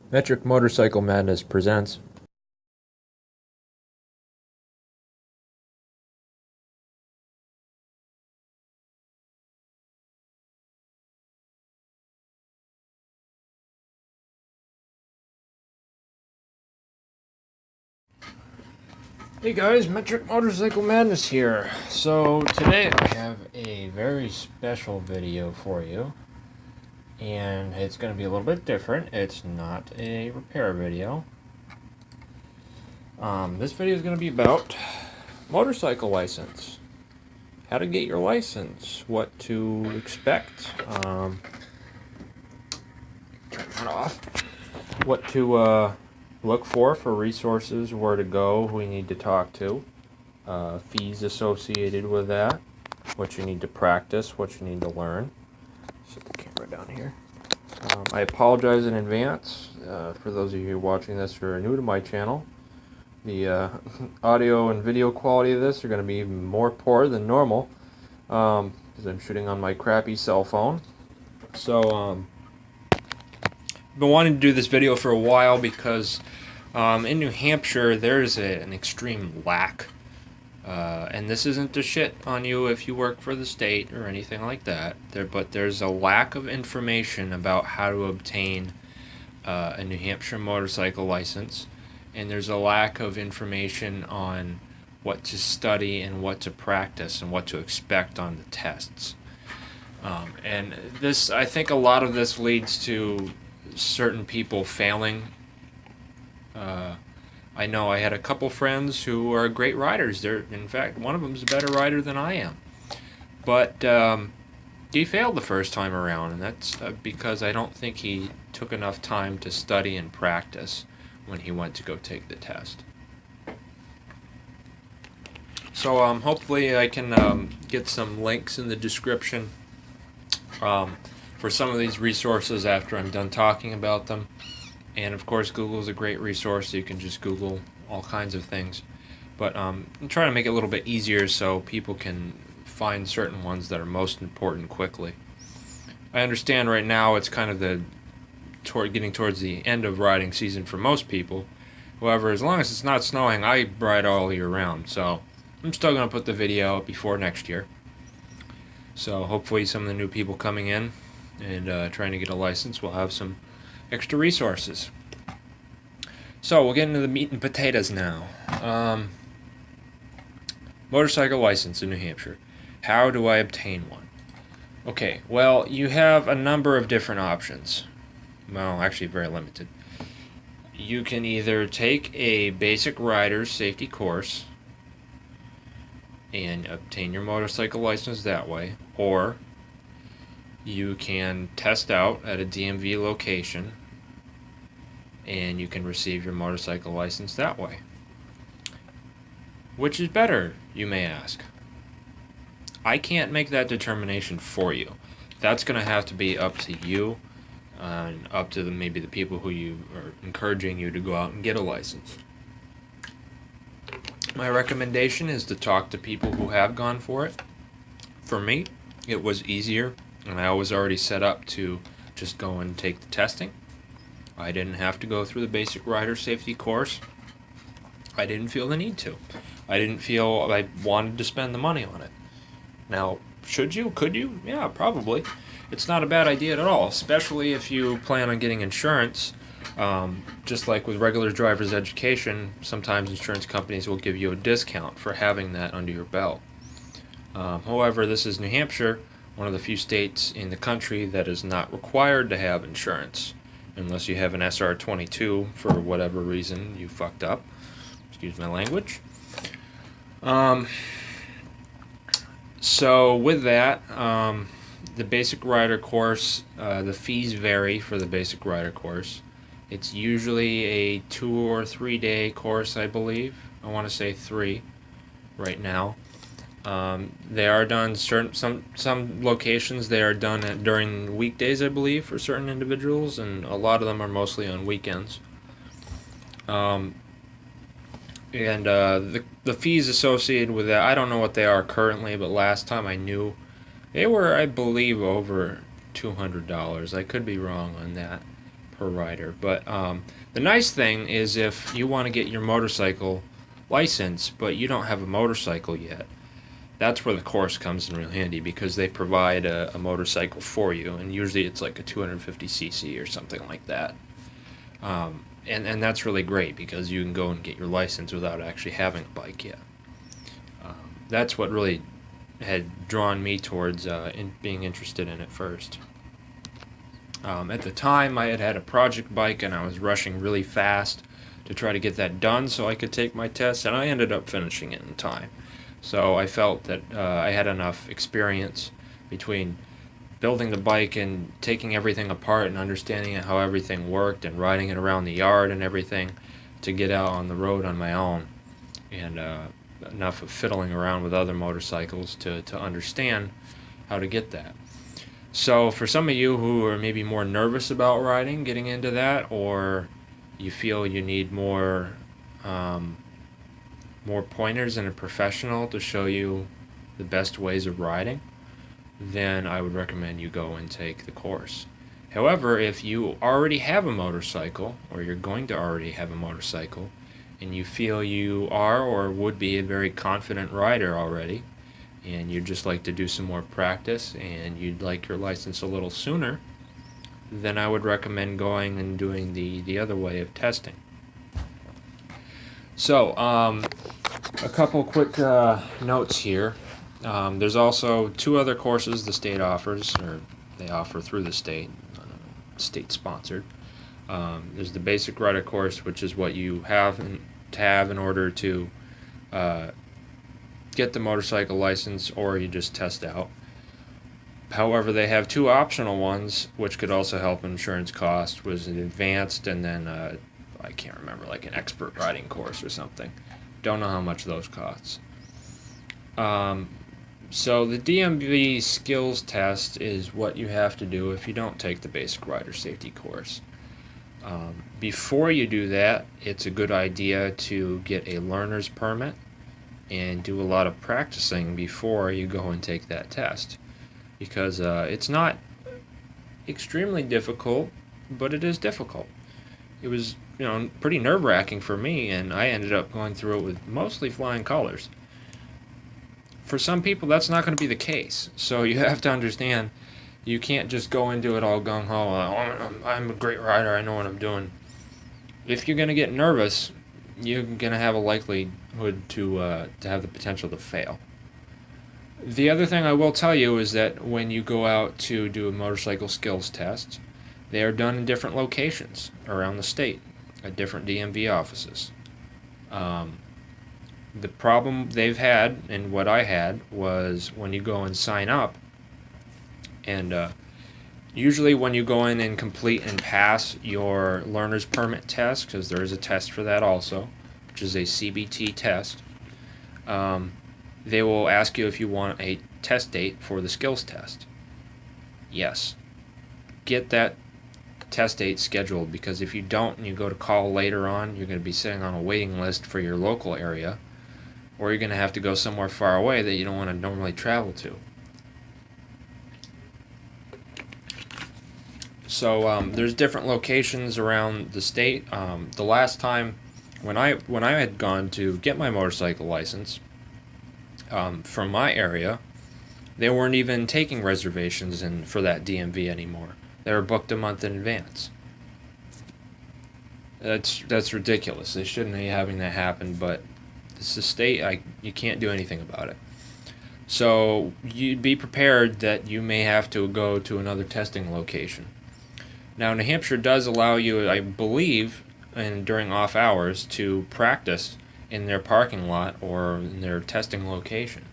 Metric Motorcycle Madness presents. Hey guys, Metric Motorcycle Madness here. So today I have a very special video for you, and it's going to be a little bit different. It's not a repair video. This video is going to be about motorcycle license, how to get your license, what to expect, turn that off, what to look for resources, where to go, who you need to talk to, fees associated with that, what you need to practice, what you need to learn. Set the camera down here. I apologize in advance for those of you watching this who are new to my channel. The audio and video quality of this are going to be even more poor than normal because I'm shooting on my crappy cell phone. So I've been wanting to do this video for a while because in New Hampshire there's an extreme lack, and this isn't to shit on you if you work for the state or anything like that, but there's a lack of information about how to obtain a New Hampshire motorcycle license, and there's a lack of information on what to study and what to practice and what to expect on the tests. And this, I think a lot of this leads to certain people failing. I know I had a couple friends who are great riders. In fact, one of them is a better rider than I am. But he failed the first time around, and that's because I don't think he took enough time to study and practice when he went to go take the test. So hopefully I can get some links in the description for some of these resources after I'm done talking about them. And of course, Google is a great resource, so you can just Google all kinds of things. But I'm trying to make it a little bit easier so people can find certain ones that are most important quickly. I understand right now it's kind of getting towards the end of riding season for most people. However, as long as it's not snowing, I ride all year round, so I'm still going to put the video up before next year. So hopefully some of the new people coming in and trying to get a license will have some extra resources. So we'll get into the meat and potatoes now. Motorcycle license in New Hampshire. How do I obtain one? Okay, well, you have a number of different options. Well, actually very limited. You can either take a basic rider's safety course and obtain your motorcycle license that way, or you can test out at a DMV location and you can receive your motorcycle license that way. Which is better, you may ask? I can't make that determination for you. That's going to have to be up to you and up to maybe the people who you are encouraging you to go out and get a license. My recommendation is to talk to people who have gone for it. For me, it was easier, and I was already set up to just go and take the testing. I didn't have to go through the basic rider safety course. I didn't feel the need to. I didn't feel I wanted to spend the money on it. Now, should you? Could you? Yeah, probably. It's not a bad idea at all, especially if you plan on getting insurance. Just like with regular driver's education, sometimes insurance companies will give you a discount for having that under your belt. However, this is New Hampshire, one of the few states in the country that is not required to have insurance, unless you have an SR22 for whatever reason you fucked up. Excuse my language. So with that, the basic rider course, the fees vary for the basic rider course. It's usually a 2 or 3 day course, I believe. I want to say 3 right now. They are done some locations. They are done during weekdays, I believe, for certain individuals, and a lot of them are mostly on weekends. And the fees associated with that, I don't know what they are currently, but last time I knew they were, I believe, over $200. I could be wrong on that. per rider. But the nice thing is if you want to get your motorcycle license, but you don't have a motorcycle yet, that's where the course comes in real handy, because they provide a motorcycle for you, and usually it's like a 250cc or something like that. And that's really great because you can go and get your license without actually having a bike yet. That's what really had drawn me towards being interested in it first. At the time, I had a project bike and I was rushing really fast to try to get that done so I could take my test, and I ended up finishing it in time. So I felt that I had enough experience between building the bike and taking everything apart and understanding how everything worked and riding it around the yard and everything to get out on the road on my own, and enough of fiddling around with other motorcycles to understand how to get that. So for some of you who are maybe more nervous about riding, getting into that, or you feel you need more pointers and a professional to show you the best ways of riding, then I would recommend you go and take the course. However, if you already have a motorcycle, or you're going to already have a motorcycle, and you feel you are or would be a very confident rider already, and you'd just like to do some more practice, and you'd like your license a little sooner, then I would recommend going and doing the other way of testing. So, a couple quick notes here. There's also 2 other courses the state offers, or they offer through the state, state-sponsored. There's the basic rider course, which is what you have to have in order to get the motorcycle license, or you just test out. However, they have 2 optional ones, which could also help insurance costs. Was an advanced, and then I can't remember, like an expert riding course or something. Don't know how much those costs. So the DMV skills test is what you have to do if you don't take the basic rider safety course. Before you do that, it's a good idea to get a learner's permit and do a lot of practicing before you go and take that test, because it's not extremely difficult, but it is difficult. It was, pretty nerve-wracking for me, and I ended up going through it with mostly flying colors. For some people, that's not going to be the case, so you have to understand you can't just go into it all gung-ho, I'm a great rider, I know what I'm doing. If you're going to get nervous, you're going to have a likelihood to have the potential to fail. The other thing I will tell you is that when you go out to do a motorcycle skills test, they are done in different locations around the state, at different DMV offices. The problem they've had, and what I had, was when you go and sign up, and usually when you go in and complete and pass your learner's permit test, because there is a test for that also, which is a CBT test, they will ask you if you want a test date for the skills test. Yes. Get that test date scheduled, because if you don't and you go to call later on, you're going to be sitting on a waiting list for your local area, or you're going to have to go somewhere far away that you don't want to normally travel to. So there's different locations around the state. The last time when I had gone to get my motorcycle license from my area, they weren't even taking reservations for that DMV anymore. They were booked a month in advance. That's ridiculous. They shouldn't be having that happen, but it's the state. You can't do anything about it. So you'd be prepared that you may have to go to another testing location. Now, New Hampshire does allow you, I believe, during off hours, to practice in their parking lot or in their testing location.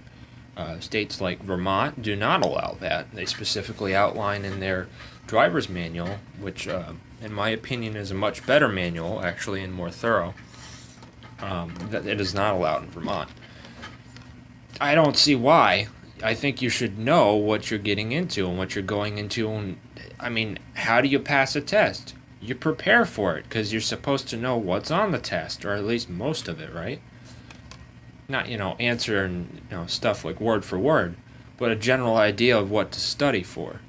States like Vermont do not allow that. They specifically outline in their driver's manual, which in my opinion is a much better manual, actually, and more thorough, that it is not allowed in Vermont. I don't see why. I think you should know what you're getting into and what you're going into. And I mean, how do you pass a test? You prepare for it, because you're supposed to know what's on the test, or at least most of it, right? Not, answer and stuff like word for word, but a general idea of what to study for.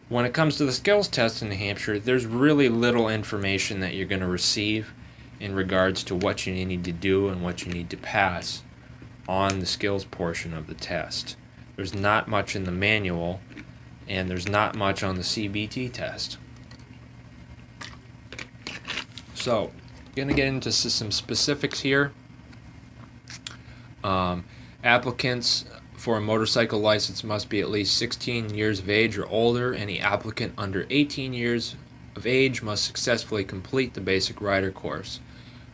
When it comes to the skills test in New Hampshire, there's really little information that you're going to receive in regards to what you need to do and what you need to pass on the skills portion of the test. There's not much in the manual, and there's not much on the CBT test. So, going to get into some specifics here. Applicants for a motorcycle license must be at least 16 years of age or older. Any applicant under 18 years of age must successfully complete the basic rider course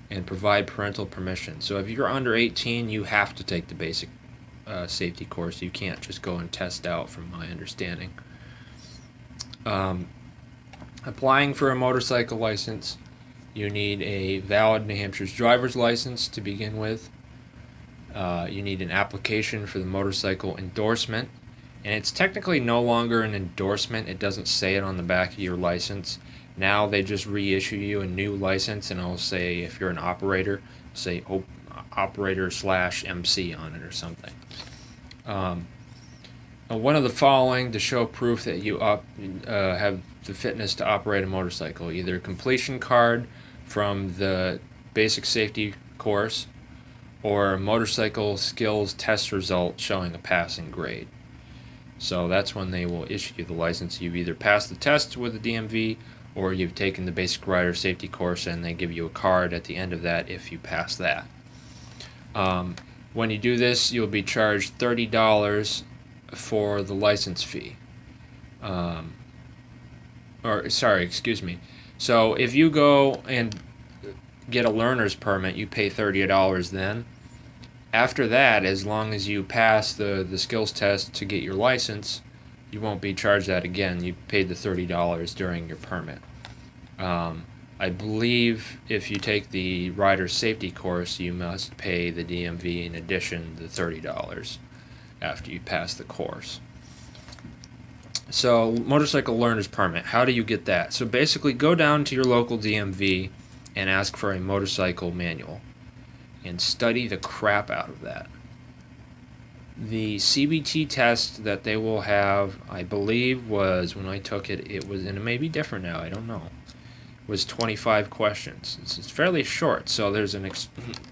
and provide parental permission. So if you're under 18, you have to take the basic safety course. You can't just go and test out, from my understanding. Applying for a motorcycle license, you need a valid New Hampshire's driver's license to begin with. You need an application for the motorcycle endorsement, and it's technically no longer an endorsement. It doesn't say it on the back of your license. Now they just reissue you a new license, and it'll say, if you're an operator, say operator/MC on it or something. One of the following to show proof that you have the fitness to operate a motorcycle: either a completion card from the basic safety course, or a motorcycle skills test result showing a passing grade. So that's when they will issue you the license. You've either passed the test with the DMV, or you've taken the basic rider safety course, and they give you a card at the end of that if you pass that. When you do this, you'll be charged $30 for the license fee. So if you go and get a learner's permit, you pay $30 then. After that, as long as you pass the skills test to get your license, you won't be charged that again. You paid the $30 during your permit. I believe if you take the rider's safety course, you must pay the DMV in addition the $30 after you pass the course. So, motorcycle learner's permit, how do you get that? So basically, go down to your local DMV and ask for a motorcycle manual and study the crap out of that. The CBT test that they will have, I believe, was, when I took it, it was, and it may be different now, I don't know, was 25 questions. It's fairly short, so there's an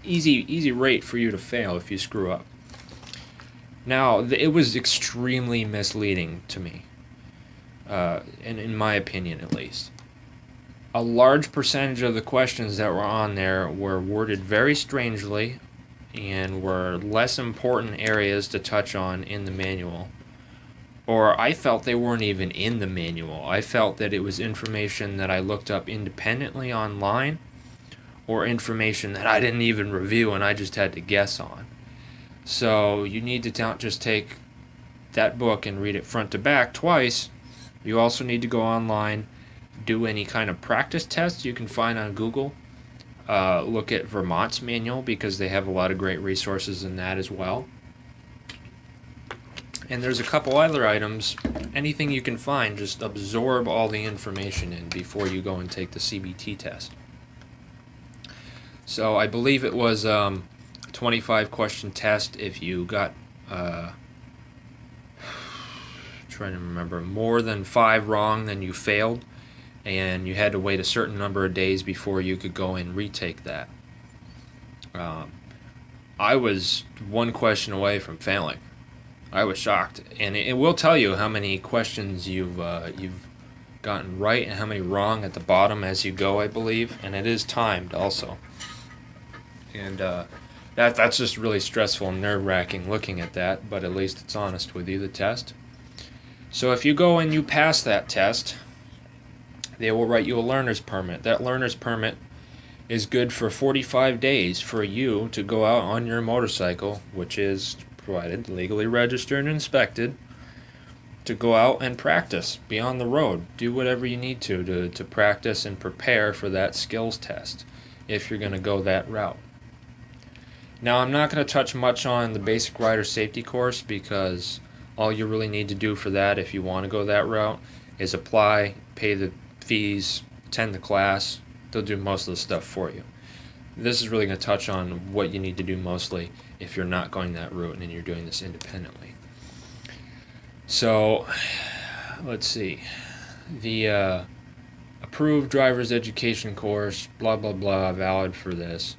easy rate for you to fail if you screw up. Now, it was extremely misleading to me, and in my opinion at least. A large percentage of the questions that were on there were worded very strangely and were less important areas to touch on in the manual. Or I felt they weren't even in the manual. I felt that it was information that I looked up independently online, or information that I didn't even review and I just had to guess on. So you need to not just take that book and read it front to back twice. You also need to go online, do any kind of practice tests you can find on Google. Look at Vermont's manual, because they have a lot of great resources in that as well. And there's a couple other items. Anything you can find, just absorb all the information in before you go and take the CBT test. So I believe it was a 25 question test. If you got trying to remember, more than 5 wrong, then you failed, and you had to wait a certain number of days before you could go and retake that. I was 1 question away from failing. I was shocked, and it will tell you how many questions you've gotten right and how many wrong at the bottom as you go, I believe, and it is timed also. And that's just really stressful and nerve-wracking looking at that, but at least it's honest with you, the test. So if you go and you pass that test, they will write you a learner's permit. That learner's permit is good for 45 days for you to go out on your motorcycle, which is provided, legally registered and inspected, to go out and practice, be on the road, do whatever you need to practice and prepare for that skills test if you're going to go that route. Now, I'm not going to touch much on the basic rider safety course, because all you really need to do for that, if you want to go that route, is apply, pay the fees, attend the class. They'll do most of the stuff for you. This is really going to touch on what you need to do mostly if you're not going that route and you're doing this independently. So, let's see. the approved driver's education course, blah blah blah, valid for this.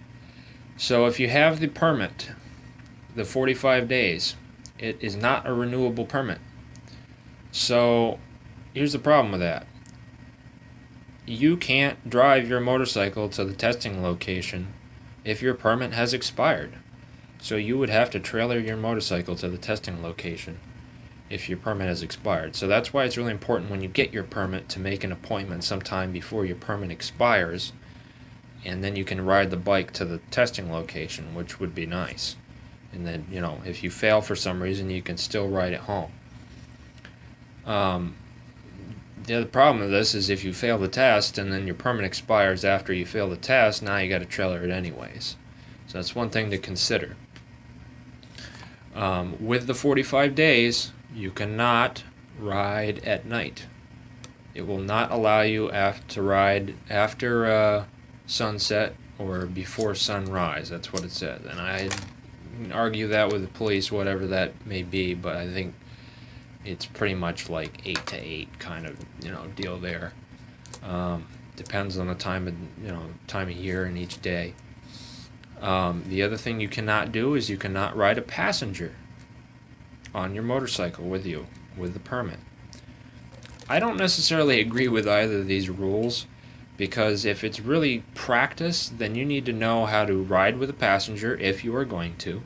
So if you have the permit, the 45 days, it is not a renewable permit. So here's the problem with that. You can't drive your motorcycle to the testing location if your permit has expired. So you would have to trailer your motorcycle to the testing location if your permit has expired. So that's why it's really important when you get your permit to make an appointment sometime before your permit expires, and then you can ride the bike to the testing location, which would be nice. And then, if you fail for some reason, you can still ride it home. The other problem with this is if you fail the test and then your permit expires after you fail the test, now you got to trailer it anyways. So that's one thing to consider. With the 45 days, you cannot ride at night. It will not allow you to ride after sunset or before sunrise. That's what it says. And I argue that with the police, whatever that may be, but I think it's pretty much like 8 to 8 kind of deal there. Depends on the time of year and each day. The other thing you cannot do is you cannot ride a passenger on your motorcycle with you with the permit. I don't necessarily agree with either of these rules, because if it's really practice, then you need to know how to ride with a passenger if you are going to.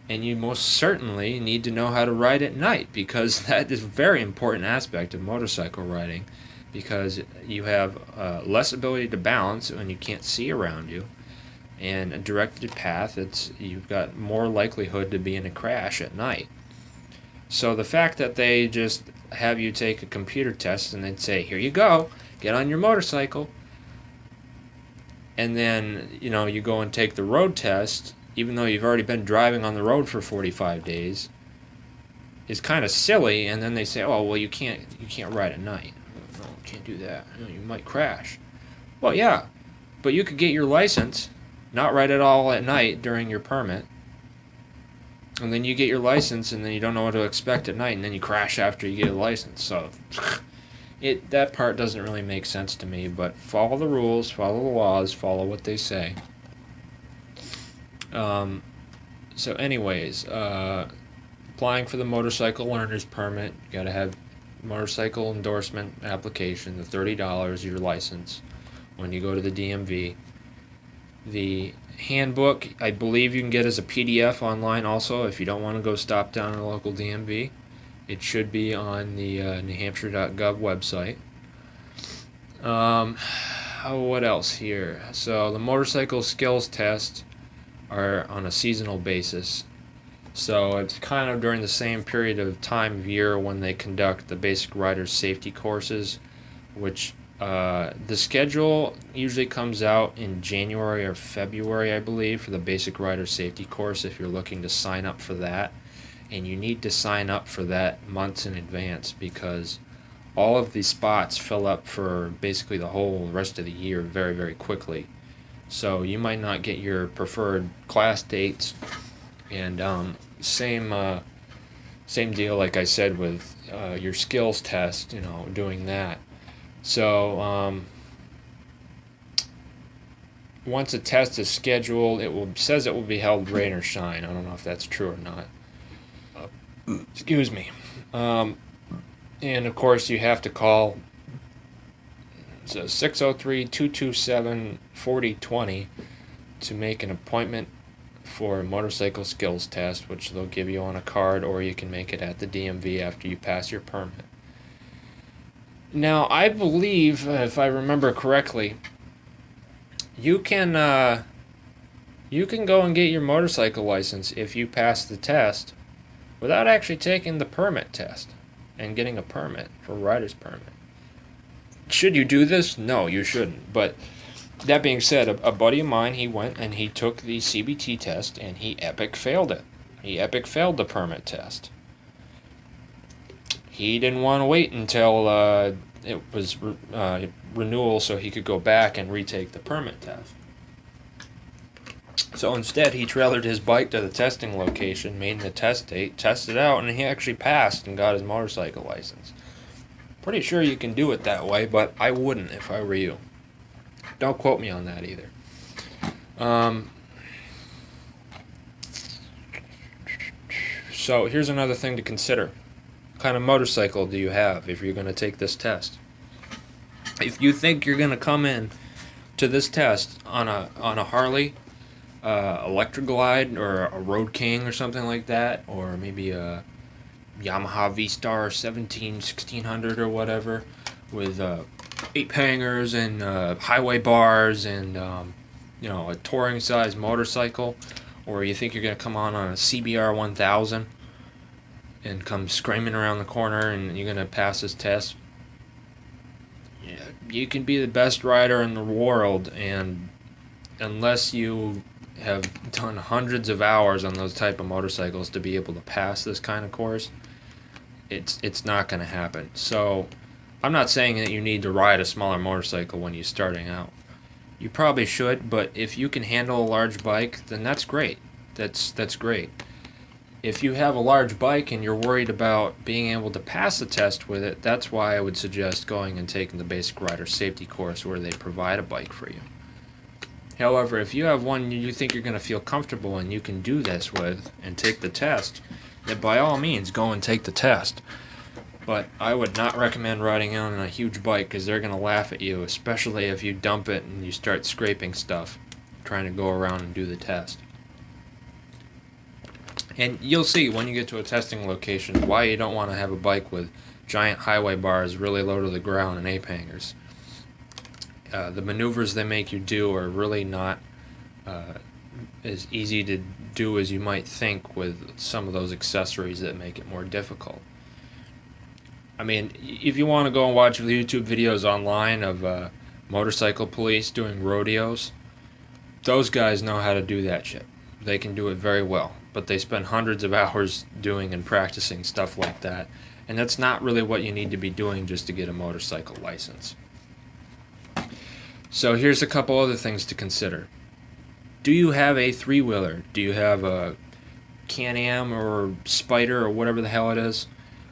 And you most certainly need to know how to ride at night, because that is a very important aspect of motorcycle riding, because you have less ability to balance when you can't see around you. And a directed path, you've got more likelihood to be in a crash at night. So the fact that they just have you take a computer test and they'd say, here you go, get on your motorcycle, and then you go and take the road test, even though you've already been driving on the road for 45 days, is kind of silly. And then they say, oh well, you can't ride at night. No, you can't do that. You might crash. Well, yeah, but you could get your license, not ride at all at night during your permit, and then you get your license and then you don't know what to expect at night, and then you crash after you get a license. So that part doesn't really make sense to me. But follow the rules, follow the laws, follow what they say. So anyways, applying for the motorcycle learner's permit, you got to have motorcycle endorsement application, the $30, your license, when you go to the DMV. The handbook, I believe you can get as a PDF online also if you don't want to go stop down at a local DMV. It should be on the newhampshire.gov website. What else here? So the motorcycle skills tests are on a seasonal basis. So it's kind of during the same period of time of year when they conduct the basic rider safety courses, which the schedule usually comes out in January or February, I believe, for the basic rider safety course if you're looking to sign up for that. And you need to sign up for that months in advance, because all of these spots fill up for basically the whole rest of the year very, very quickly. So you might not get your preferred class dates. And same deal, like I said, with your skills test, doing that. So once a test is scheduled, says it will be held rain or shine. I don't know if that's true or not. Excuse me. And of course you have to call 603-227-4020 to make an appointment for a motorcycle skills test, which they'll give you on a card, or you can make it at the DMV after you pass your permit. Now, I believe, if I remember correctly, you can go and get your motorcycle license if you pass the test without actually taking the permit test and getting a permit for a rider's permit. Should you do this? No, you shouldn't. But that being said, a buddy of mine, he went and he took the CBT test and he epic failed it. He epic failed the permit test. He didn't want to wait until it was renewal so he could go back and retake the permit test. So instead, he trailered his bike to the testing location, made the test date, tested out, and he actually passed and got his motorcycle license. Pretty sure you can do it that way, but I wouldn't if I were you. Don't quote me on that either. So here's another thing to consider. What kind of motorcycle do you have if you're going to take this test? If you think you're going to come in to this test on a Harley, Electra Glide, or a Road King or something like that, or maybe a Yamaha V-Star 1600 or whatever, with 8 hangers and highway bars and a touring size motorcycle, or you think you're going to come on a CBR 1000 and come screaming around the corner and you're going to pass this test, yeah, you can be the best rider in the world, and unless you have done hundreds of hours on those type of motorcycles to be able to pass this kind of course, it's not going to happen. So I'm not saying that you need to ride a smaller motorcycle when you're starting out. You probably should, but if you can handle a large bike, then that's great. That's great. If you have a large bike and you're worried about being able to pass the test with it, that's why I would suggest going and taking the basic rider safety course where they provide a bike for you. However, if you have one you think you're going to feel comfortable and you can do this with and take the test, then by all means go and take the test. But I would not recommend riding on a huge bike because they're going to laugh at you, especially if you dump it and you start scraping stuff trying to go around and do the test. And you'll see when you get to a testing location why you don't want to have a bike with giant highway bars really low to the ground and ape hangers. The maneuvers they make you do are really not as easy to do as you might think with some of those accessories that make it more difficult. I mean, if you want to go and watch the YouTube videos online of motorcycle police doing rodeos, those guys know how to do that shit. They can do it very well, but they spend hundreds of hours doing and practicing stuff like that, and that's not really what you need to be doing just to get a motorcycle license. So here's a couple other things to consider. Do you have a three-wheeler? Do you have a Can-Am or Spider or whatever the hell it is?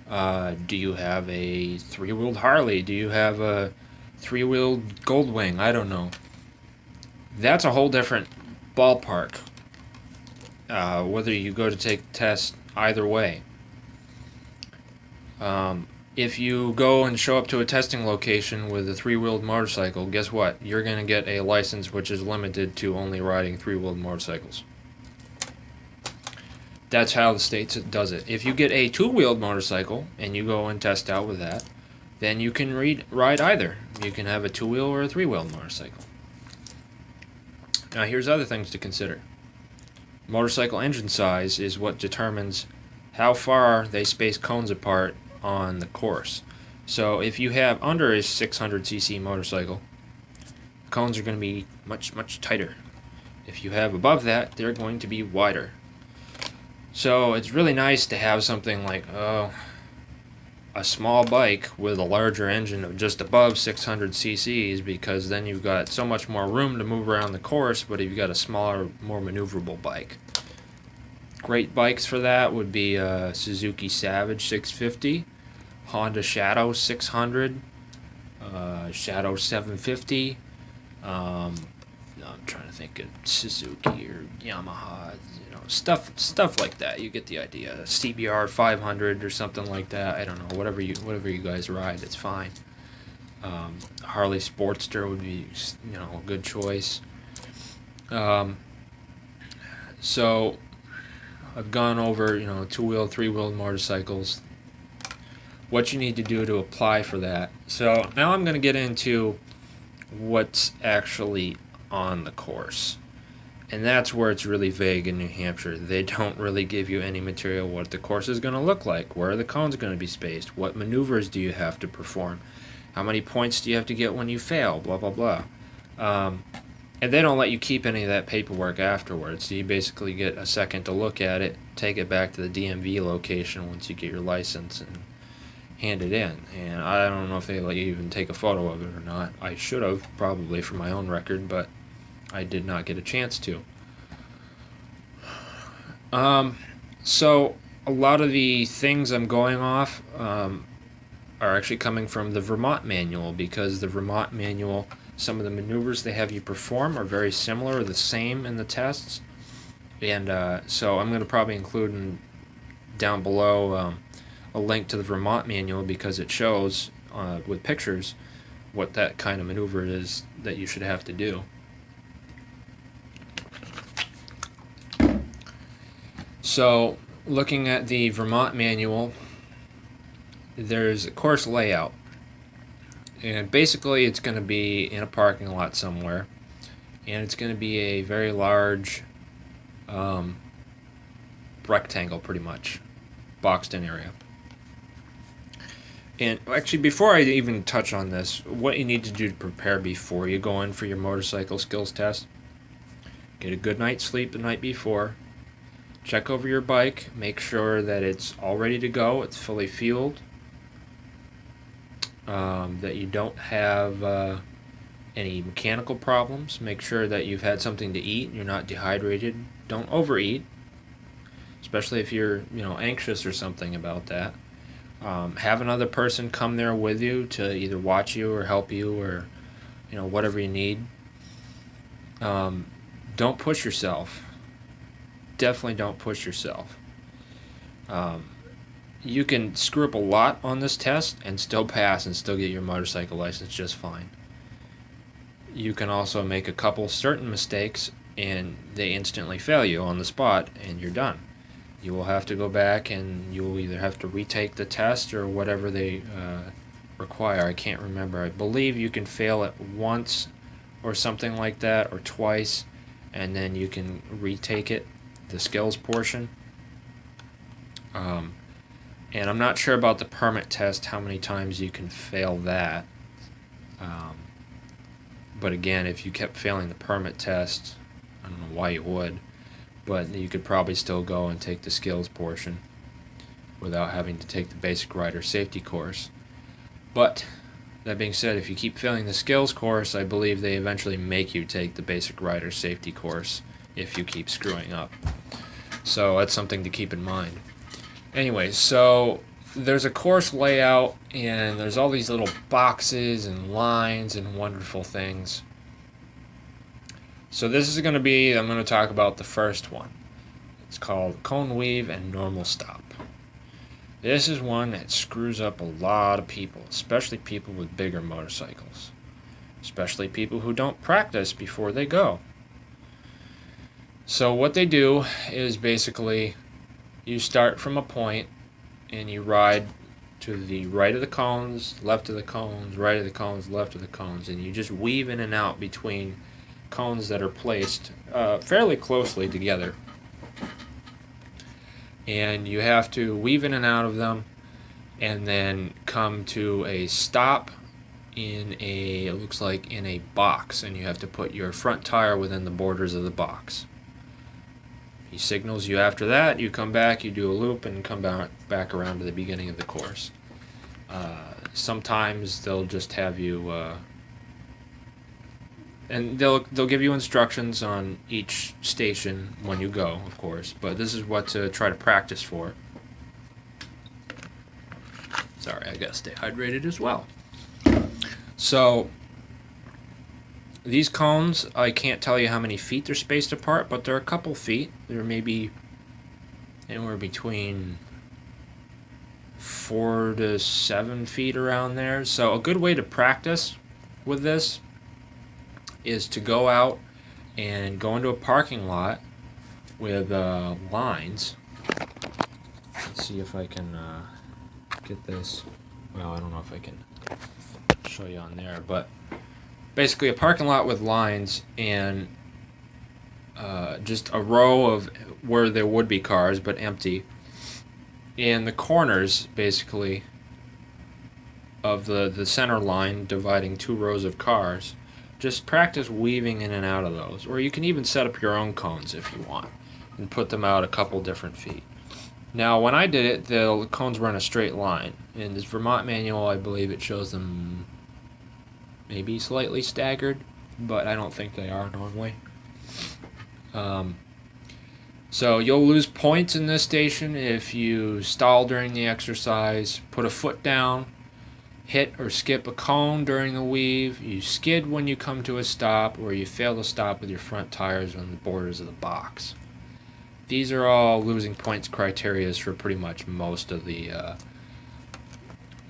Do you have a three-wheeled Harley? Do you have a three-wheeled Goldwing? I don't know. That's a whole different ballpark, whether you go to take the test either way. If you go and show up to a testing location with a three-wheeled motorcycle, guess what? You're going to get a license which is limited to only riding three-wheeled motorcycles. That's how the state does it. If you get a two-wheeled motorcycle and you go and test out with that, then you can ride either. You can have a two-wheel or a three-wheeled motorcycle. Now here's other things to consider. Motorcycle engine size is what determines how far they space cones apart on the course. So if you have under a 600cc motorcycle, cones are going to be much tighter. If you have above that, they're going to be wider. So it's really nice to have something like a small bike with a larger engine of just above 600 cc's, because then you've got so much more room to move around the course, but if you've got a smaller, more maneuverable bike. Great bikes for that would be Suzuki Savage 650, Honda Shadow 600, Shadow 750, I'm trying to think of Suzuki or Yamaha, stuff like that. You get the idea. CBR 500 or something like that. I don't know. Whatever you guys ride, it's fine. Harley Sportster would be, a good choice. So I've gone over, two-wheel, three-wheeled motorcycles. What you need to do to apply for that. So now I'm going to get into what's actually on the course. And that's where it's really vague in New Hampshire. They don't really give you any material what the course is going to look like. Where are the cones going to be spaced? What maneuvers do you have to perform? How many points do you have to get when you fail? Blah, blah, blah. And they don't let you keep any of that paperwork afterwards. So you basically get a second to look at it, take it back to the DMV location once you get your license, and hand it in. And I don't know if they let you even take a photo of it or not. I should have, probably, for my own record, but I did not get a chance to. So a lot of the things I'm going off, are actually coming from the Vermont manual, because the Vermont manual, some of the maneuvers they have you perform are very similar or the same in the tests. And so I'm going to probably include down below a link to the Vermont manual, because it shows with pictures what that kind of maneuver it is that you should have to do. So looking at the Vermont manual, there's a course layout, and basically it's going to be in a parking lot somewhere, and it's going to be a very large rectangle, pretty much boxed in area. And actually, before I even touch on this, what you need to do to prepare before you go in for your motorcycle skills test: get a good night's sleep the night before, check over your bike, make sure that it's all ready to go, it's fully fueled, that you don't have any mechanical problems. Make sure that you've had something to eat and you're not dehydrated. Don't overeat, especially if you're anxious or something about that. Have another person come there with you to either watch you or help you, or whatever you need. Don't push yourself. Definitely don't push yourself. You can screw up a lot on this test and still pass and still get your motorcycle license just fine. You can also make a couple certain mistakes and they instantly fail you on the spot and you're done. You will have to go back and you will either have to retake the test or whatever they require. I can't remember. I believe you can fail it once or something like that, or twice, and then you can retake it, the skills portion. And I'm not sure about the permit test, how many times you can fail that. But again, if you kept failing the permit test, I don't know why you would, but you could probably still go and take the skills portion without having to take the basic rider safety course. But that being said, if you keep failing the skills course, I believe they eventually make you take the basic rider safety course if you keep screwing up. So that's something to keep in mind. Anyway, so there's a course layout, and there's all these little boxes and lines and wonderful things. So this is going to be, I'm going to talk about the first one. It's called cone weave and normal stop. This is one that screws up a lot of people, especially people with bigger motorcycles, especially people who don't practice before they go. So what they do is basically you start from a point and you ride to the right of the cones, left of the cones, right of the cones, left of the cones, and you just weave in and out between cones that are placed fairly closely together. And you have to weave in and out of them and then come to a stop in a, it looks like in a box, and you have to put your front tire within the borders of the box. He signals you after that, you come back, you do a loop, and come back around to the beginning of the course. Sometimes they'll just have you, and they'll give you instructions on each station when you go, of course, but this is what to try to practice for. Sorry, I gotta stay hydrated as well. So these cones, I can't tell you how many feet they're spaced apart, but they're a couple feet. They're maybe anywhere between 4 to 7 feet around there. So a good way to practice with this is to go out and go into a parking lot with lines. Let's see if I can get this. Well, I don't know if I can show you on there, but basically a parking lot with lines and just a row of where there would be cars but empty, and the corners basically of the center line dividing 2 rows of cars. Just practice weaving in and out of those, or you can even set up your own cones if you want and put them out a couple different feet. Now when I did it, the cones were in a straight line. In this Vermont manual, I believe it shows them maybe slightly staggered, but I don't think they are normally. So you'll lose points in this station if you stall during the exercise, put a foot down, hit or skip a cone during the weave, you skid when you come to a stop, or you fail to stop with your front tires on the borders of the box. These are all losing points criteria for pretty much most of the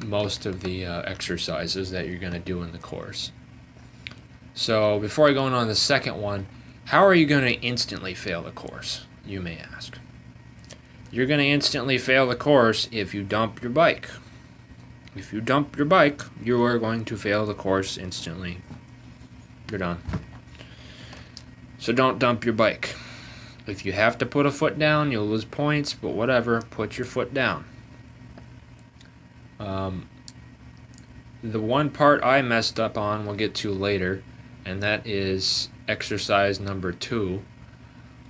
exercises that you're going to do in the course. So before I go on the second one, how are you going to instantly fail the course, you may ask? You're going to instantly fail the course if you dump your bike. If you dump your bike, you are going to fail the course instantly. You're done. So don't dump your bike. If you have to put a foot down, you'll lose points, but whatever, put your foot down. The one part I messed up on we'll get to later, and that is exercise number 2.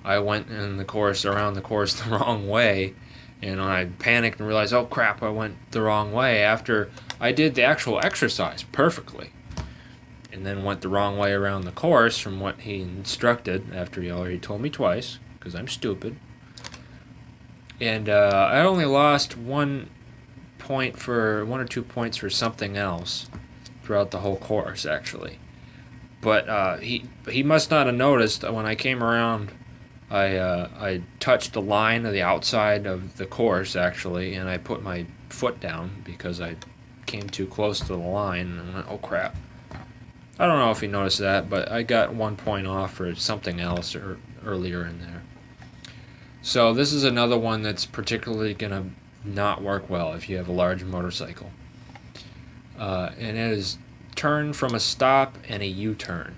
I went around the course the wrong way, and I panicked and realized, oh crap, I went the wrong way after I did the actual exercise perfectly, and then went the wrong way around the course from what he instructed after he already told me twice, because I'm stupid. And I only lost 1 or 2 points for something else throughout the whole course, actually. But he must not have noticed that when I came around, I touched the line of the outside of the course, actually, and I put my foot down because I came too close to the line, and I went, oh crap. I don't know if he noticed that, but I got 1 point off for something else earlier in there. So this is another one that's particularly going to not work well if you have a large motorcycle. And it is turn from a stop and a U-turn.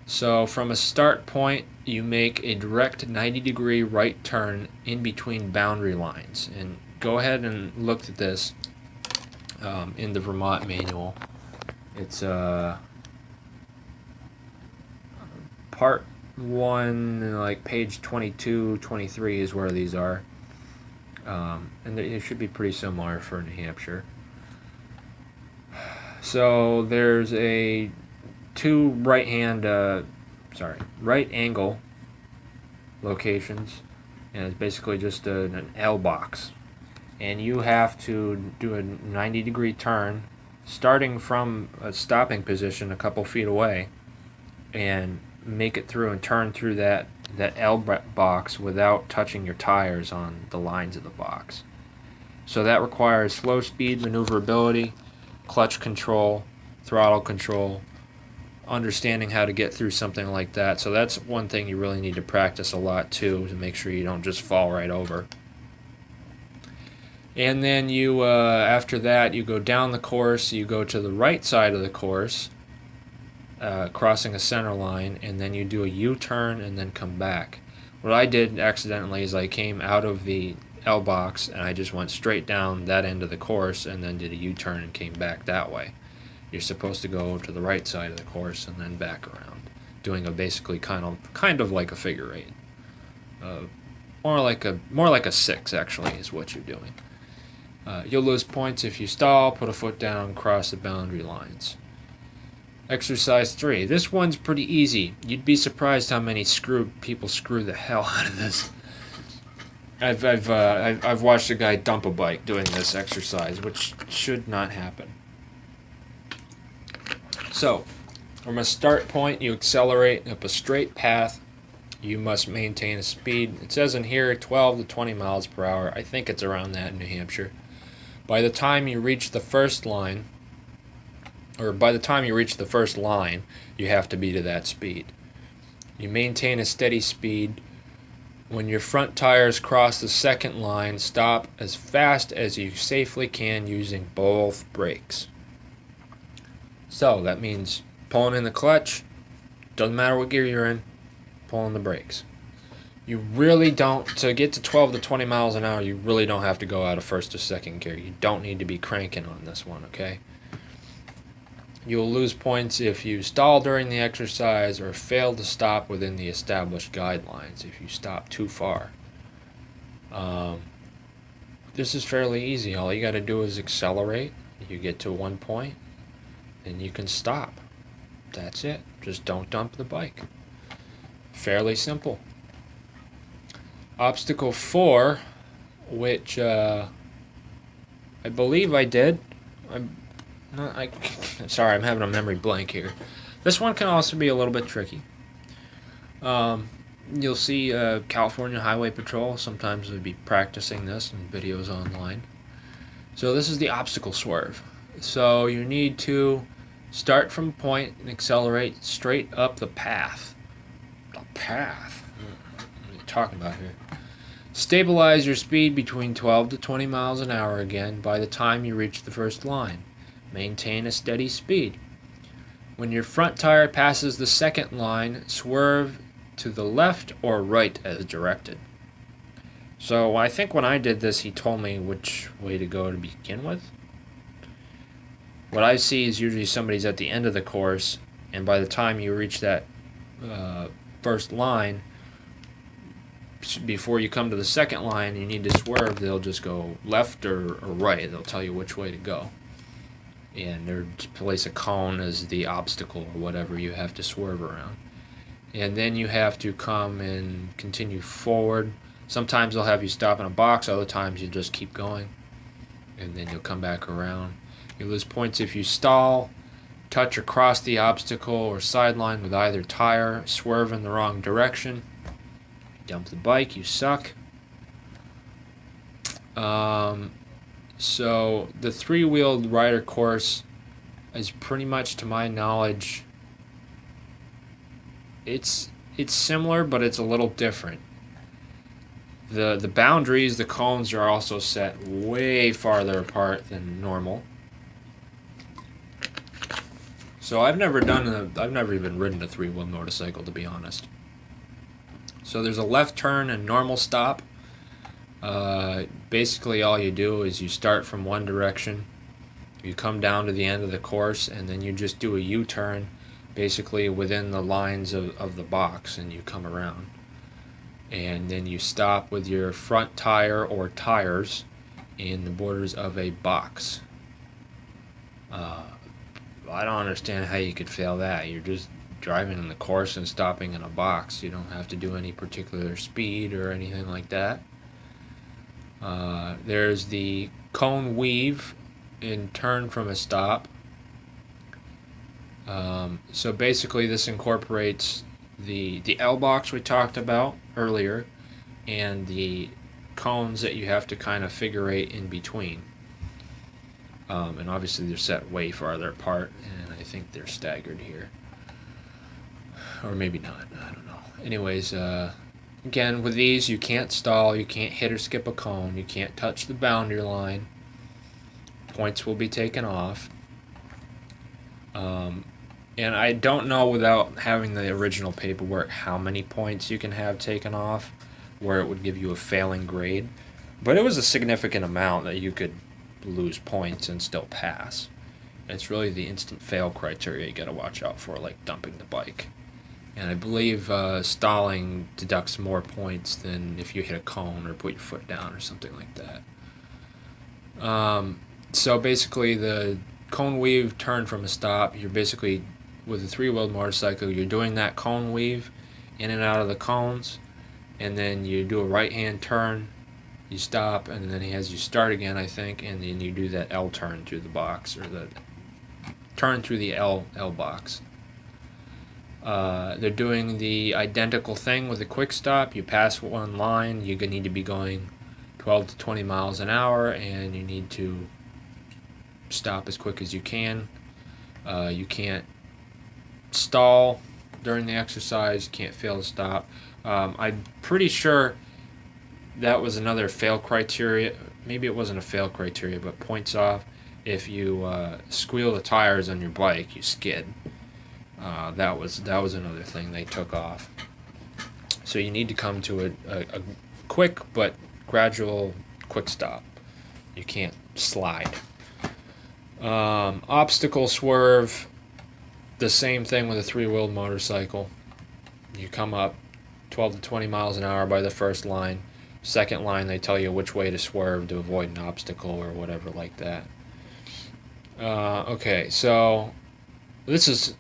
So from a start point, you make a direct 90-degree right turn in between boundary lines. And go ahead and look at this in the Vermont manual. It's part 1, like page 22, 23 is where these are. And it should be pretty similar for New Hampshire. So there's a 2 right angle locations, and it's basically just an L box. And you have to do a 90-degree turn, starting from a stopping position a couple feet away, and make it through and turn through that L box without touching your tires on the lines of the box. So that requires slow speed maneuverability, clutch control, throttle control, understanding how to get through something like that. So that's one thing you really need to practice a lot too, to make sure you don't just fall right over. And then you after that, you go down the course, you go to the right side of the course, crossing a center line, and then you do a U-turn and then come back. What I did accidentally is I came out of the L box and I just went straight down that end of the course and then did a U-turn and came back that way. You're supposed to go to the right side of the course and then back around, doing a basically kind of like a figure 8. More like a 6 actually is what you're doing. You'll lose points if you stall, put a foot down, cross the boundary lines. Exercise 3. This one's pretty easy. You'd be surprised how many people screw the hell out of this. I've watched a guy dump a bike doing this exercise, which should not happen. So, from a start point, you accelerate up a straight path. You must maintain a speed. It says in here 12 to 20 miles per hour. I think it's around that in New Hampshire. By the time you reach the first line, you have to be to that speed. You maintain a steady speed. When your front tires cross the second line, stop as fast as you safely can using both brakes. So that means pulling in the clutch, doesn't matter what gear you're in, pulling the brakes. You really don't, to get to 12 to 20 miles an hour, you really don't have to go out of first or second gear. You don't need to be cranking on this one, okay? You'll lose points if you stall during the exercise or fail to stop within the established guidelines, if you stop too far. This is fairly easy. All you got to do is accelerate. You get to one point, and you can stop. That's it. Just don't dump the bike. Fairly simple. Obstacle 4, which I believe I did. Sorry, I'm having a memory blank here. This one can also be a little bit tricky. You'll see California Highway Patrol. Sometimes they'll be practicing this in videos online. So this is the obstacle swerve. So you need to start from a point and accelerate straight up the path. The path? What are you talking about here? Stabilize your speed between 12 to 20 miles an hour again by the time you reach the first line. Maintain a steady speed. When your front tire passes the second line, swerve to the left or right as directed. So I think when I did this, he told me which way to go to begin with. What I see is usually somebody's at the end of the course, and by the time you reach that first line, before you come to the second line, you need to swerve. They'll just go left or right. They'll tell you which way to go. And they'll place a cone as the obstacle or whatever you have to swerve around. And then you have to come and continue forward. Sometimes they'll have you stop in a box, other times you just keep going. And then you'll come back around. You lose points if you stall, touch or cross the obstacle or sideline with either tire, swerve in the wrong direction, dump the bike, you suck. So the three-wheeled rider course is pretty much, to my knowledge, it's similar, but it's a little different. The boundaries, the cones are also set way farther apart than normal. So I've never even ridden a three-wheeled motorcycle, to be honest. So there's a left turn and normal stop. Basically all you do is you start from one direction, you come down to the end of the course, and then you just do a U-turn basically within the lines of the box, and you come around. And then you stop with your front tire or tires in the borders of a box. I don't understand how you could fail that. You're just driving in the course and stopping in a box. You don't have to do any particular speed or anything like that. There's the cone weave and turn from a stop. So basically this incorporates the L box we talked about earlier and the cones that you have to kind of figure eight in between. And obviously they're set way farther apart, and I think they're staggered here. Or maybe not, I don't know. Anyways, again, with these, you can't stall, you can't hit or skip a cone, you can't touch the boundary line. Points will be taken off. And I don't know, without having the original paperwork, how many points you can have taken off, where it would give you a failing grade. But it was a significant amount that you could lose points and still pass. It's really the instant fail criteria you got to watch out for, like dumping the bike. And I believe stalling deducts more points than if you hit a cone or put your foot down or something like that. So basically the cone weave turn from a stop, you're basically, with a three-wheeled motorcycle, you're doing that cone weave in and out of the cones, and then you do a right-hand turn, you stop, and then he has you start again, I think, and then you do that L turn through the box, or the turn through the L box. They're doing the identical thing with a quick stop. You pass one line, you need to be going 12 to 20 miles an hour, and you need to stop as quick as you can. You can't stall during the exercise, you can't fail to stop. I'm pretty sure that was another fail criteria. Maybe it wasn't a fail criteria, but points off. If you squeal the tires on your bike, you skid. That was another thing they took off. So you need to come to a quick but gradual quick stop. You can't slide. Obstacle swerve, the same thing with a three-wheeled motorcycle. You come up 12 to 20 miles an hour by the first line. Second line, they tell you which way to swerve to avoid an obstacle or whatever like that. Okay, so this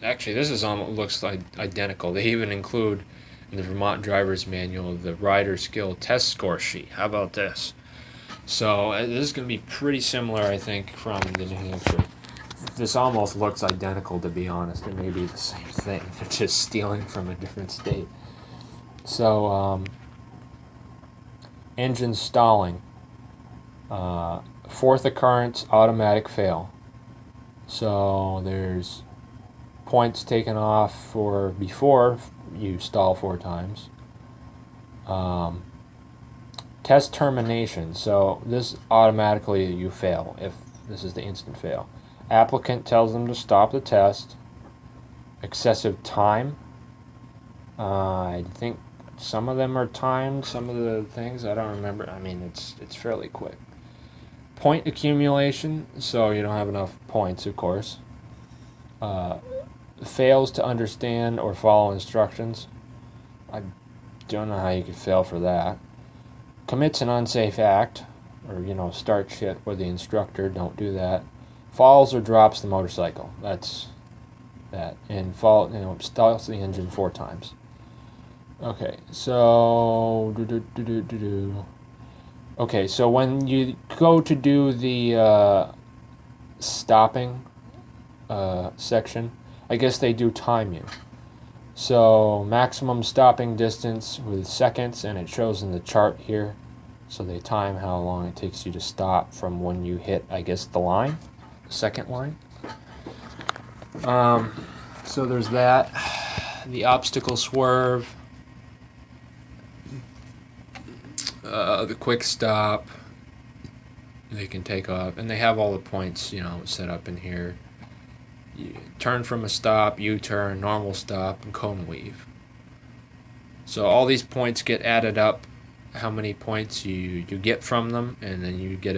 almost looks like identical. They even include in the Vermont Driver's Manual the rider skill test score sheet. How about this? So this is going to be pretty similar, I think, from the New Hampshire. This almost looks identical, to be honest. It may be the same thing. They're just stealing from a different state. So, engine stalling. Fourth occurrence, automatic fail. So there's points taken off for before you stall 4 times. Test termination. So this automatically you fail if this is the instant fail. Applicant tells them to stop the test. Excessive time. I think some of them are timed, some of the things I don't remember. I mean, it's fairly quick. Point accumulation, so you don't have enough points, of course. Fails to understand or follow instructions. I don't know how you could fail for that. Commits an unsafe act, or start shit with the instructor. Don't do that. Falls or drops the motorcycle. That's that. And stalls the engine 4 times. Okay, so okay, so when you go to do the stopping section, I guess they do time you. So maximum stopping distance with seconds, and it shows in the chart here. So they time how long it takes you to stop from when you hit, I guess, the line, the second line. So there's that. The obstacle swerve. The quick stop. They can take off, and they have all the points, set up in here. You turn from a stop, U-turn, normal stop, and cone weave. So all these points get added up. How many points you get from them, and then you get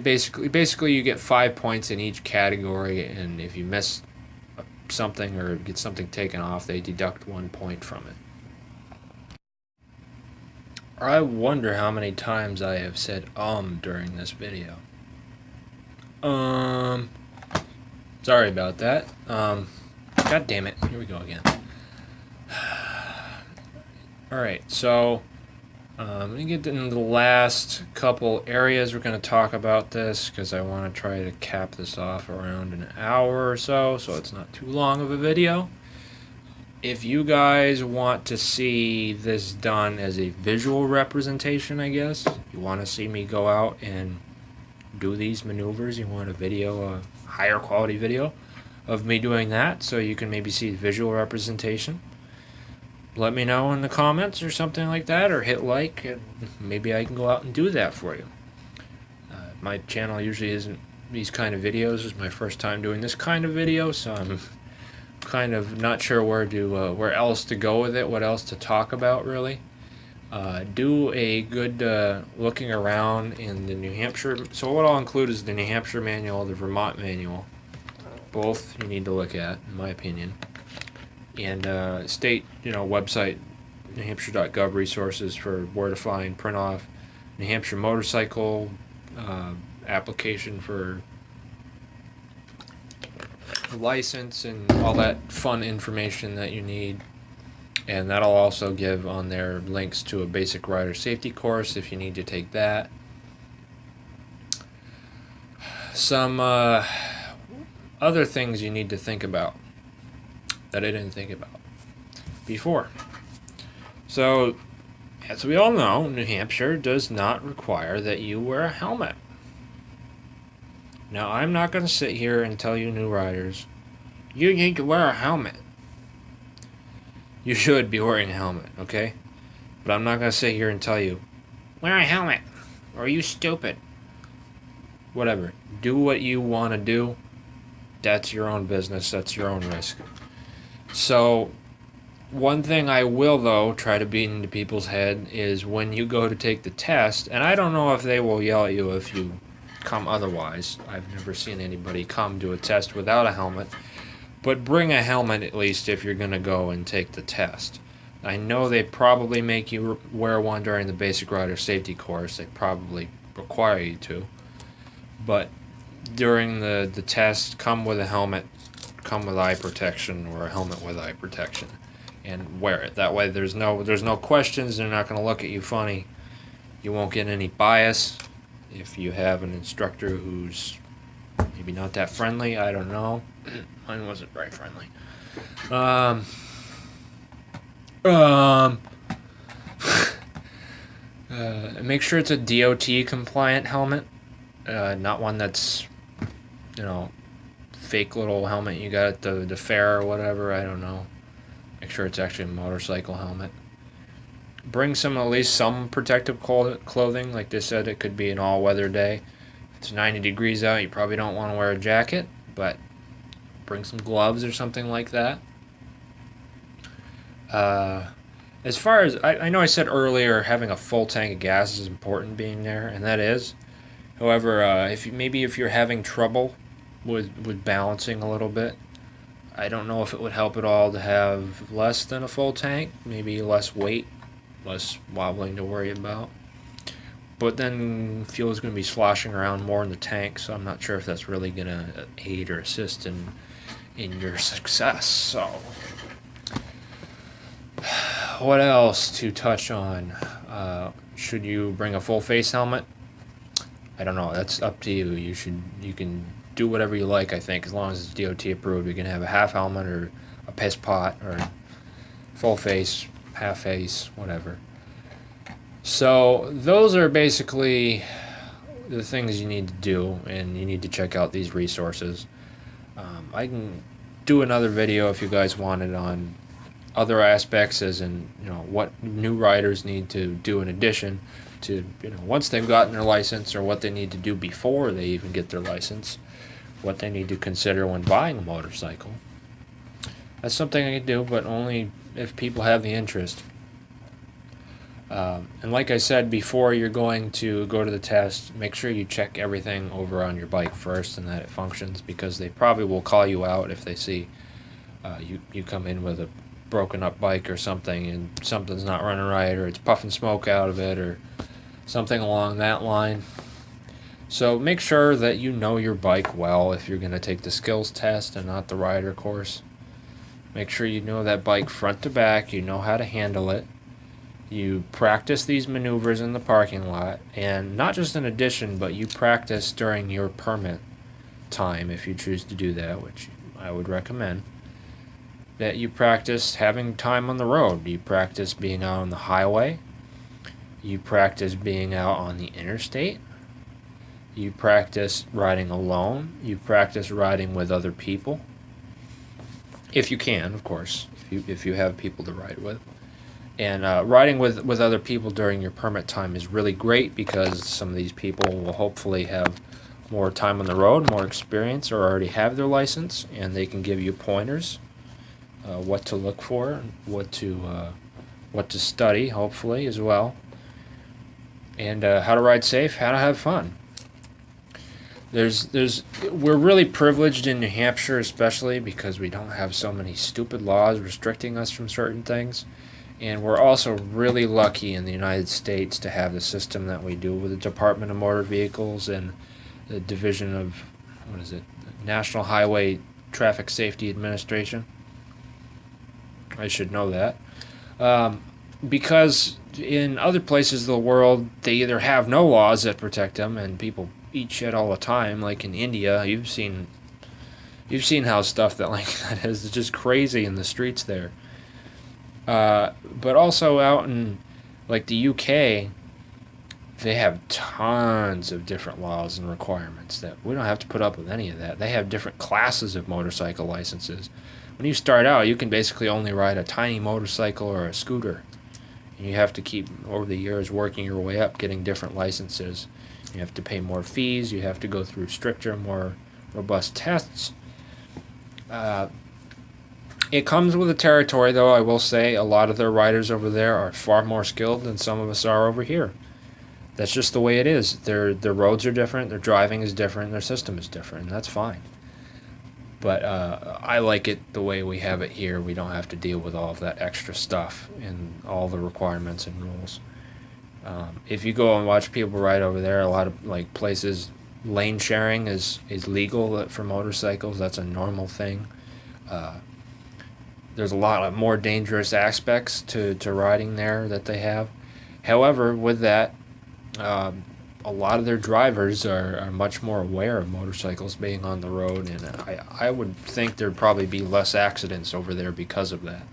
basically you get 5 points in each category, and if you miss something or get something taken off, they deduct 1 point from it. I wonder how many times I have said during this video. Sorry about that. God damn it. Here we go again. Alright, so let me get into the last couple areas we're going to talk about this, because I want to try to cap this off around an hour or so it's not too long of a video. If you guys want to see this done as a visual representation, I guess, you want to see me go out and do these maneuvers, you want a higher quality video of me doing that, so you can maybe see visual representation, let me know in the comments or something like that, or hit like, and maybe I can go out and do that for you. My channel usually isn't these kind of videos. This is my first time doing this kind of video, so I'm kind of not sure where else to go with it, what else to talk about, really. Do a good looking around in the New Hampshire. So what I'll include is the New Hampshire manual, the Vermont manual. Both you need to look at, in my opinion. And state, website, newhampshire.gov resources for where to find, print off, New Hampshire motorcycle application for license and all that fun information that you need. And that'll also give on there links to a basic rider safety course if you need to take that. Some other things you need to think about that I didn't think about before. So, as we all know, New Hampshire does not require that you wear a helmet. Now, I'm not going to sit here and tell you new riders, you need to wear a helmet. You should be wearing a helmet, okay? But I'm not going to sit here and tell you, wear a helmet, or are you stupid? Whatever. Do what you want to do. That's your own business. That's your own risk. So, one thing I will, though, try to beat into people's head is when you go to take the test, and I don't know if they will yell at you if you come otherwise. I've never seen anybody come to a test without a helmet. But bring a helmet at least if you're going to go and take the test. I know they probably make you wear one during the basic rider safety course. They probably require you to. But during the test, come with a helmet, come with eye protection, or a helmet with eye protection, and wear it. That way there's no questions. They're not going to look at you funny. You won't get any bias if you have an instructor who's Maybe not that friendly, I don't know. Mine wasn't very friendly. Um, um, Make sure it's a DOT compliant helmet, not one that's, fake little helmet you got at the fair or whatever, I don't know. Make sure it's actually a motorcycle helmet. Bring at least some protective clothing. Like they said, it could be an all-weather day. If it's 90 degrees out, you probably don't want to wear a jacket, but bring some gloves or something like that. As far as, I know I said earlier, having a full tank of gas is important being there, and that is. However, if you're having trouble with balancing a little bit, I don't know if it would help at all to have less than a full tank, maybe less weight, less wobbling to worry about. But then fuel is going to be sloshing around more in the tank, so I'm not sure if that's really going to aid or assist in your success. So, what else to touch on? Should you bring a full face helmet? I don't know. That's up to you. You can do whatever you like, I think, as long as it's DOT approved. You can have a half helmet or a piss pot or full face, half face, whatever. So those are basically the things you need to do, and you need to check out these resources. I can do another video if you guys want it on other aspects, as in what new riders need to do in addition to once they've gotten their license, or what they need to do before they even get their license, what they need to consider when buying a motorcycle. That's something I can do, but only if people have the interest. And like I said before, you're going to go to the test, make sure you check everything over on your bike first and that it functions, because they probably will call you out if they see you come in with a broken up bike or something, and something's not running right, or it's puffing smoke out of it, or something along that line. So make sure that you know your bike well if you're going to take the skills test and not the rider course. Make sure you know that bike front to back, you know how to handle it. You practice these maneuvers in the parking lot, and not just in addition, but you practice during your permit time if you choose to do that, which I would recommend. That you practice having time on the road. You practice being out on the highway. You practice being out on the interstate. You practice riding alone. You practice riding with other people. If you can, of course, if you have people to ride with. And riding with other people during your permit time is really great, because some of these people will hopefully have more time on the road, more experience, or already have their license, and they can give you pointers, what to look for, what to study, hopefully, as well, and how to ride safe, how to have fun. We're really privileged in New Hampshire, especially because we don't have so many stupid laws restricting us from certain things. And we're also really lucky in the United States to have the system that we do with the Department of Motor Vehicles and the Division of, National Highway Traffic Safety Administration. I should know that. Because in other places of the world, they either have no laws that protect them, and people eat shit all the time. Like in India, you've seen how stuff that like that is. It's just crazy in the streets there. But also out in like the UK, they have tons of different laws and requirements that we don't have to put up with any of that. They have different classes of motorcycle licenses. When you start out, you can basically only ride a tiny motorcycle or a scooter. And you have to keep, over the years, working your way up, getting different licenses. You have to pay more fees. You have to go through stricter, more robust tests. It comes with the territory, though. I will say a lot of their riders over there are far more skilled than some of us are over here. That's just the way it is. Their roads are different, their driving is different, their system is different, and that's fine. But I like it the way we have it here. We don't have to deal with all of that extra stuff and all the requirements and rules. If you go and watch people ride over there, a lot of like places, lane sharing is legal for motorcycles. That's a normal thing. There's a lot of more dangerous aspects to riding there that they have. However, with that, a lot of their drivers are much more aware of motorcycles being on the road, and I would think there'd probably be less accidents over there because of that.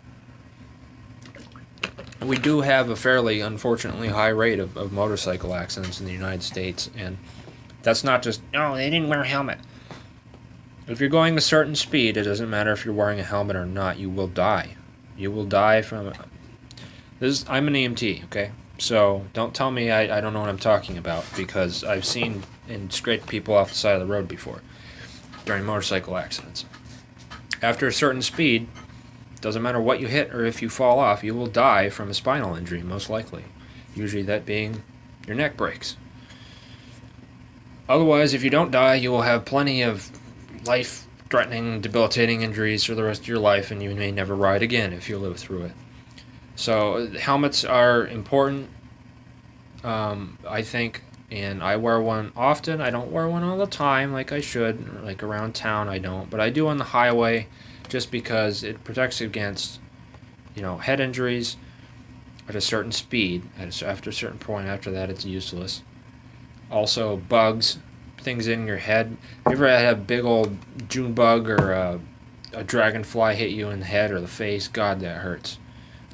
We do have a fairly, unfortunately, high rate of motorcycle accidents in the United States, and that's not just, oh, they didn't wear a helmet. If you're going a certain speed, it doesn't matter if you're wearing a helmet or not, you will die. You will die from... I'm an EMT, okay? So don't tell me I don't know what I'm talking about, because I've seen and scraped people off the side of the road before during motorcycle accidents. After a certain speed, doesn't matter what you hit or if you fall off, you will die from a spinal injury, most likely. Usually that being your neck breaks. Otherwise, if you don't die, you will have plenty of life-threatening, debilitating injuries for the rest of your life, and you may never ride again if you live through it. So helmets are important, I think, and I wear one often. I don't wear one all the time like I should, like around town I don't, but I do on the highway just because it protects against, head injuries at a certain speed. After a certain point, after that it's useless. Also bugs, things in your head. Have you ever had a big old June bug or a dragonfly hit you in the head or the face? God, that hurts.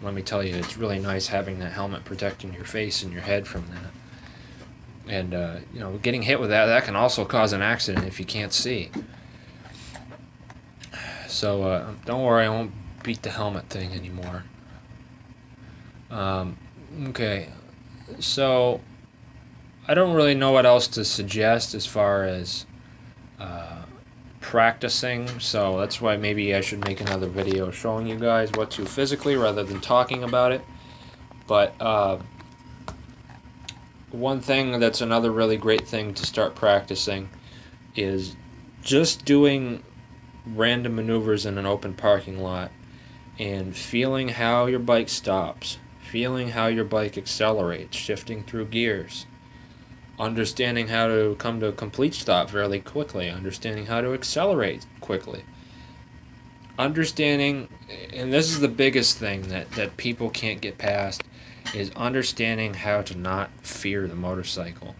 Let me tell you, it's really nice having that helmet protecting your face and your head from that. And, getting hit with that can also cause an accident if you can't see. So, don't worry, I won't beat the helmet thing anymore. Okay, so I don't really know what else to suggest as far as practicing, so that's why maybe I should make another video showing you guys what to physically rather than talking about it. But one thing that's another really great thing to start practicing is just doing random maneuvers in an open parking lot and feeling how your bike stops, feeling how your bike accelerates, shifting through gears, understanding how to come to a complete stop fairly quickly, understanding how to accelerate quickly, understanding, and this is the biggest thing that people can't get past, is understanding how to not fear the motorcycle.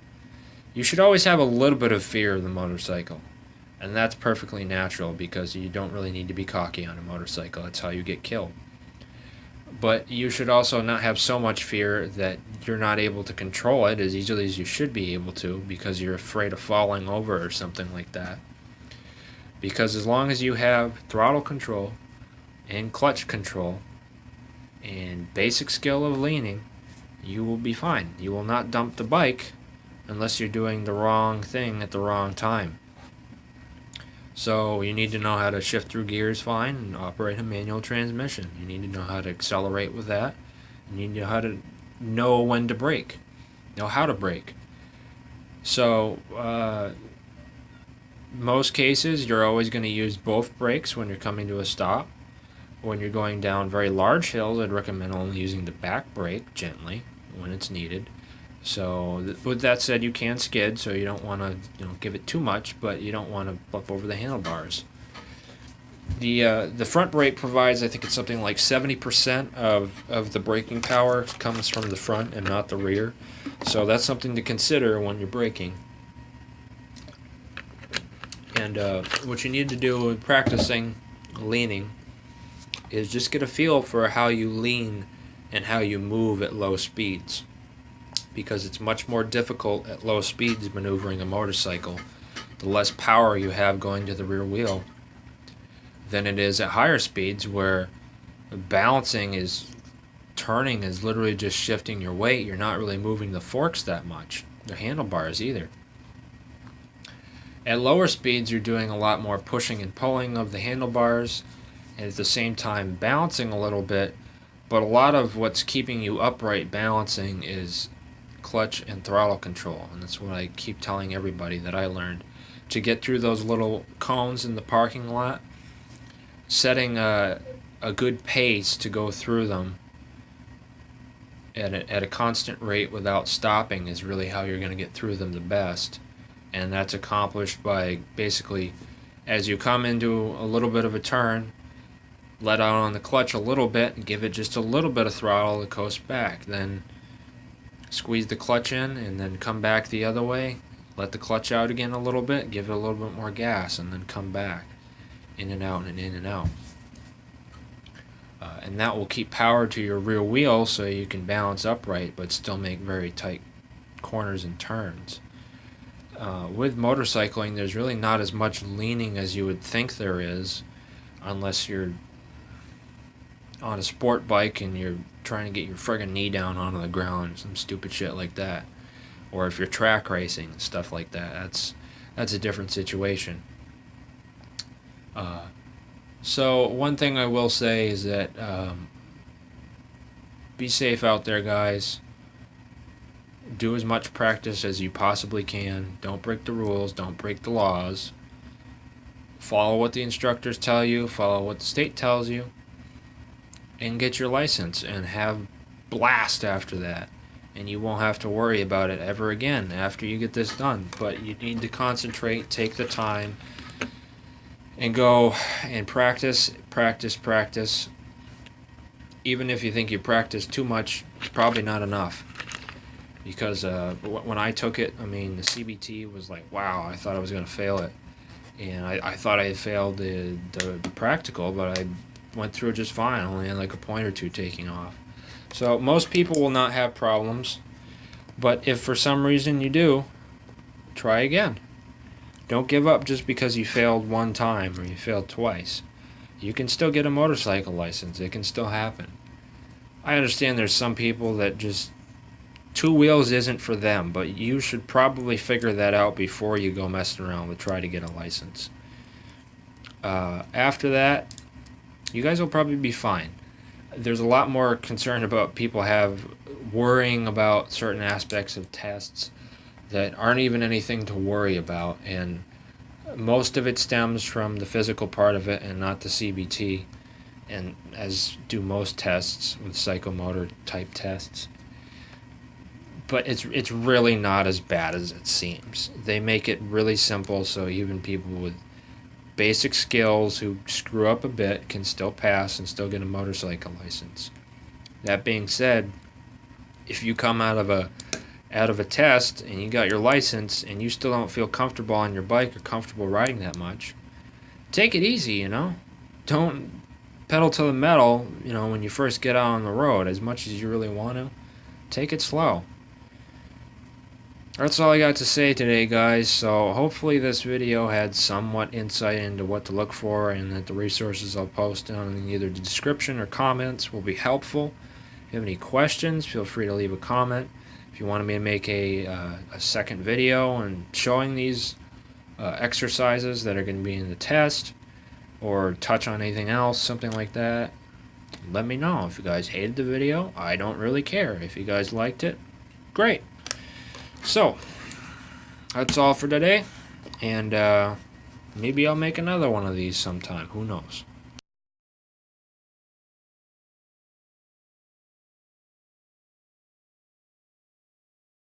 You should always have a little bit of fear of the motorcycle, and that's perfectly natural because you don't really need to be cocky on a motorcycle. That's how you get killed. But you should also not have so much fear that you're not able to control it as easily as you should be able to because you're afraid of falling over or something like that. Because as long as you have throttle control and clutch control and basic skill of leaning, you will be fine. You will not dump the bike unless you're doing the wrong thing at the wrong time. So you need to know how to shift through gears fine and operate a manual transmission. You need to know how to accelerate with that. You need to know how to know when to brake, know how to brake. So most cases you're always going to use both brakes when you're coming to a stop. When you're going down very large hills, I'd recommend only using the back brake gently when it's needed. So with that said, you can skid, so you don't want to give it too much, but you don't want to bump over the handlebars. The front brake provides, I think it's something like 70% of the braking power comes from the front and not the rear. So that's something to consider when you're braking. And what you need to do with practicing leaning is just get a feel for how you lean and how you move at low speeds. Because it's much more difficult at low speeds maneuvering a motorcycle, the less power you have going to the rear wheel, than it is at higher speeds where balancing turning is literally just shifting your weight. You're not really moving the forks that much, the handlebars either. At lower speeds, you're doing a lot more pushing and pulling of the handlebars, and at the same time balancing a little bit, but a lot of what's keeping you upright balancing is clutch and throttle control, and that's what I keep telling everybody that I learned. To get through those little cones in the parking lot, setting a good pace to go through them at a constant rate without stopping is really how you're going to get through them the best. And that's accomplished by basically, as you come into a little bit of a turn, let out on the clutch a little bit and give it just a little bit of throttle to coast back. Then squeeze the clutch in, and then come back the other way. Let the clutch out again a little bit, give it a little bit more gas, and then come back. In and out and in and out. And that will keep power to your rear wheel so you can balance upright but still make very tight corners and turns. With motorcycling, there's really not as much leaning as you would think there is, unless you're on a sport bike and you're trying to get your friggin' knee down onto the ground, some stupid shit like that. Or if you're track racing and stuff like that, that's a different situation. So one thing I will say is that be safe out there, guys. Do as much practice as you possibly can. Don't break the rules. Don't break the laws. Follow what the instructors tell you. Follow what the state tells you. And get your license and have blast after that. And you won't have to worry about it ever again after you get this done. But you need to concentrate, take the time, and go and practice. Even if you think you practice too much, it's probably not enough. Because when I took it, I mean, the CBT was like, wow, I thought I was going to fail it. And I thought I had failed the practical, but I went through it just fine. I only had like a point or two taking off. So most people will not have problems. But if for some reason you do, try again. Don't give up just because you failed one time or you failed twice. You can still get a motorcycle license. It can still happen. I understand there's some people that just two wheels isn't for them, but you should probably figure that out before you go messing around with try to get a license. After that, you guys will probably be fine. There's a lot more concern about people worrying about certain aspects of tests that aren't even anything to worry about, and most of it stems from the physical part of it and not the CBT, and as do most tests with psychomotor type tests. But it's really not as bad as it seems. They make it really simple so even people with basic skills who screw up a bit can still pass and still get a motorcycle license. That being said, if you come out of a test and you got your license and you still don't feel comfortable on your bike or comfortable riding that much, take it easy, you know. Don't pedal to the metal, you know, when you first get out on the road as much as you really want to. Take it slow. That's all I got to say today, guys. So hopefully this video had somewhat insight into what to look for, and that the resources I'll post down in either the description or comments will be helpful. If you have any questions, feel free to leave a comment. If you want me to make a second video and showing these exercises that are going to be in the test, or touch on anything else, something like that, let me know. If you guys hated the video, I don't really care. If you guys liked it, great. So, that's all for today, and maybe I'll make another one of these sometime. Who knows?